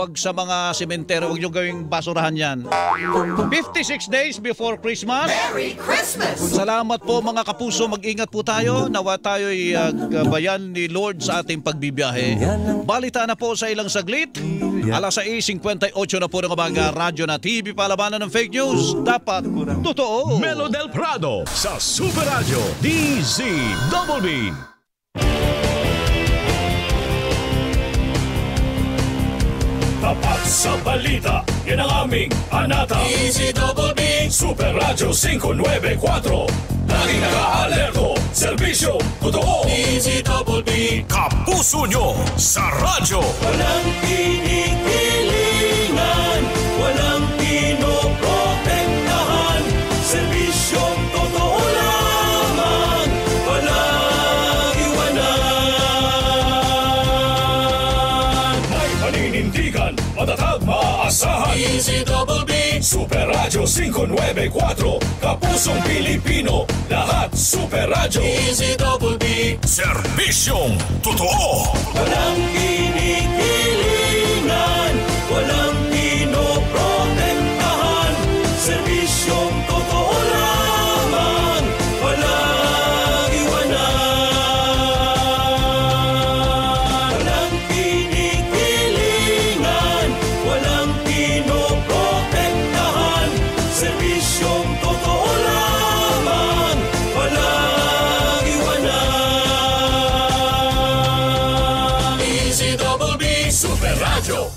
Huwag sa mga sementeryo, huwag nyo gawing basurahan yan. 56 days before Christmas. Merry Christmas! Salamat po mga kapuso, mag-ingat po tayo. Nawa tayo'y gabayan ni Lord sa ating pagbibiyahe. Balita na po sa ilang saglit. Alas 6:58 na po ng umaga, radyo na TV palabanan ng fake news. Dapat totoo. Melo del Prado sa Super Radio DZBB. Tapat sa balita, yan ang aming anata. DZBB Super Radio 594. Laging naka-alerto, serbisyo, totoo. DZBB Kapuso nyo sa radyo. Walang kinikilingan, walang pinoprotektahan, serbisyong totoo lamang, walang iwanan. May paninindigan, matatag, maaasahan. DZBB Super Radio 594, Kapusong Pilipino, lahat Super Radio. DZBB serbisyong totoo. Walang kinikilingan, walang pinoprotektahan, serbisyong totoo lamang, walang iwanan. Walang kinikilingan, walang pinoprotektahan, serbisyong totoo lamang, walang iwanan. DZBB Super Radio.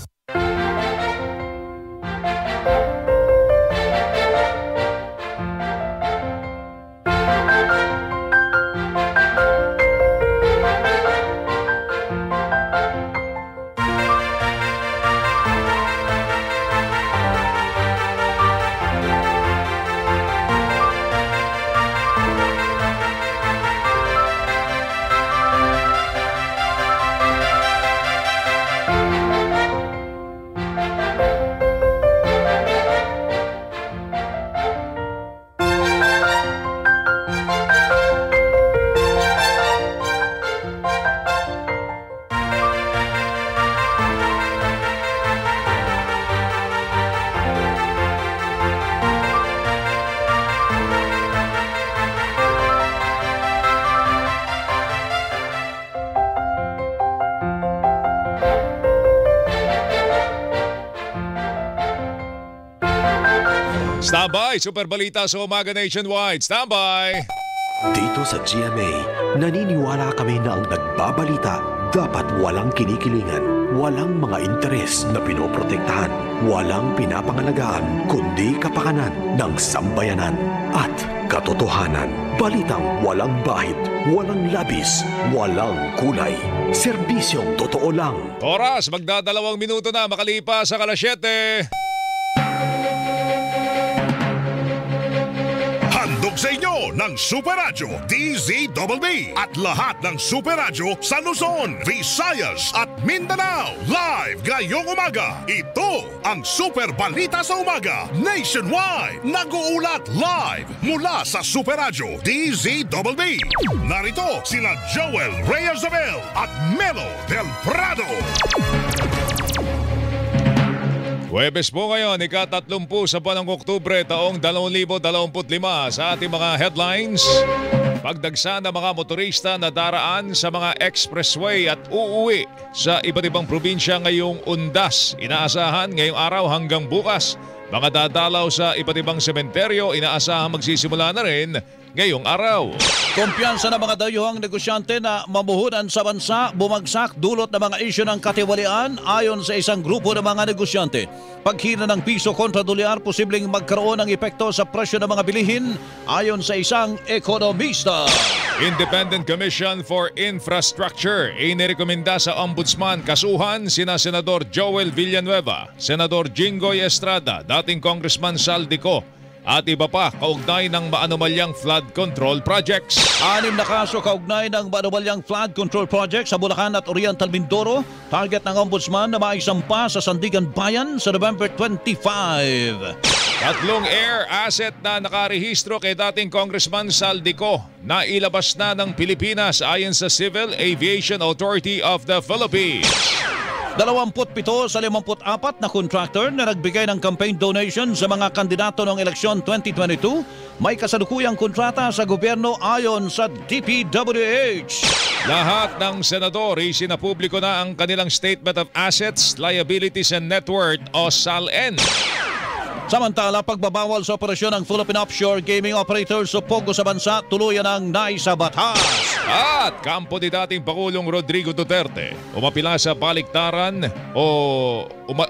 Standby, Super Balita sa Umaga Nationwide. Standby! Dito sa GMA, naniniwala kami na ang nagbabalita dapat walang kinikilingan, walang mga interes na pinoprotektahan, walang pinapangalagaan, kundi kapakanan ng sambayanan at katotohanan. Balitang walang bahid, walang labis, walang kulay. Serbisyong totoo lang. Oras, magdadalawang minuto na makalipas sa alas 7. Handog sa inyo ng Super Radio DZBB at lahat ng Super Radio sa Luzon, Visayas at Mindanao. Live ngayong umaga. Ito ang Super Balita sa Umaga Nationwide. Nag-uulat live mula sa Super Radio DZBB. Narito sina Joel Reyes-Abel at Melo del Prado. Huwebes po ngayon, ika-30 sa buwan ng Oktubre taong 2025 sa ating mga headlines. Pagdagsa ng mga motorista na daraan sa mga expressway at uuwi sa iba't ibang probinsya ngayong undas. Inaasahan ngayong araw hanggang bukas. Mga dadalaw sa iba't ibang sementeryo, inaasahan magsisimula na rin ngayong araw. Kumpiyansa ng mga dayuhang negosyante na mamuhunan sa bansa bumagsak dulot ng mga isyu ng katiwalian ayon sa isang grupo ng mga negosyante. Paghina ng piso kontra dolyar posibleng magkaroon ng epekto sa presyo ng mga bilihin ayon sa isang ekonomista. Independent Commission for Infrastructure inirekomenda sa Ombudsman kasuhan sina Senador Joel Villanueva, Senador Jinggoy Estrada, dating Congressman Saldico at iba pa kaugnay ng maanumalyang flood control projects. 6 na kaso kaugnay ng maanumalyang flood control project sa Bulacan at Oriental Mindoro. Target ng Ombudsman na maisampa sa Sandigan Bayan sa November 25. Tatlong air asset na nakarehistro kay dating Congressman Saldico na ilabas na ng Pilipinas ayon sa Civil Aviation Authority of the Philippines. 27 sa 54 na contractor na nagbigay ng campaign donation sa mga kandidato ng eleksyon 2022 may kasalukuyang kontrata sa gobyerno ayon sa DPWH. Lahat ng senador isinapubliko na ang kanilang Statement of Assets, Liabilities and Net Worth o SALN. Samantala, pagbabawal sa operasyon ng Philippine Offshore Gaming Operators o POGO sa bansa tuluyan ang naisabatas. At kampo ni dating Pangulong Rodrigo Duterte, umapila sa baliktaran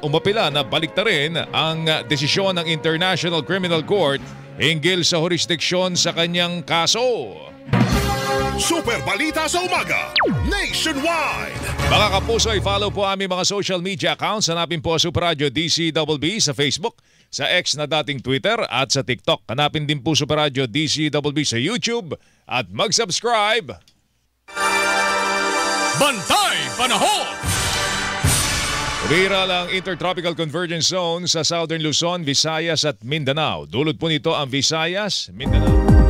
umapila na baliktarin ang desisyon ng International Criminal Court hinggil sa jurisdiksyon sa kanyang kaso. Super Balita sa Umaga Nationwide. Mga kapuso, i-follow po aming mga social media accounts. Hanapin po Super Radio DCWB sa Facebook, sa X na dating Twitter at sa TikTok. Hanapin din po Super Radio DCWB sa YouTube at mag-subscribe. Bantay Panahon. Umiral ang Intertropical Convergence Zone sa Southern Luzon, Visayas at Mindanao. Dulot po nito ang Visayas, Mindanao.